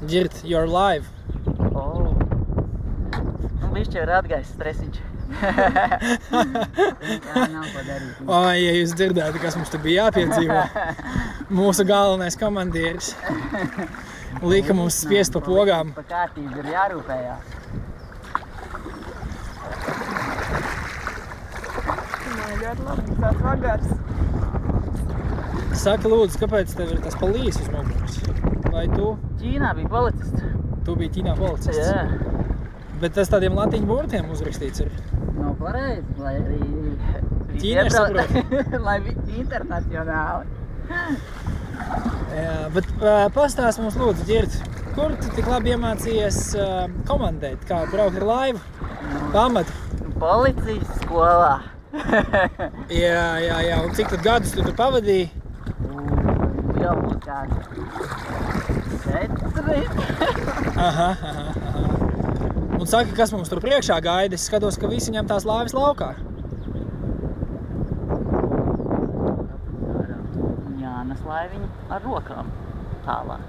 Ģirt, you're live. Bišķi ir atgājis stresiņš. Jā, nav ko darīt. Ja jūs dzirdētu, kas mums te bija jāpiedzīvo, mūsu galvenais komandieris lika mums spiest pa pogām. Pa kārtību ir jārūpējās. Ļoti labi, tāds vagars. Saka, lūdzu, kāpēc tev ir tas palīs uz muguras? Vai tu? Ķīnā bija policists. Tu biji Ķīnā policists? Jā. Bet tas tādiem latīņu burtiem uzrakstīts ir? No pareizi, lai arī... Ķīnieši saprot? Lai internacionāli. Jā, bet pastāst mums, lūdzu, Ģirt, kur tu tik labi iemācījies komandēt? Kā braukt ar laivu? Pamatu? Policijas skolā. Jā, un cik tad gadus tu tur pavadīji? Jau kāds 4. Aha. Un saka, kas mums tur priekšā gaida? Es skatos, ka visi ņem tās lāvis laukā. Jānes laiviņu ar rokām tālāk.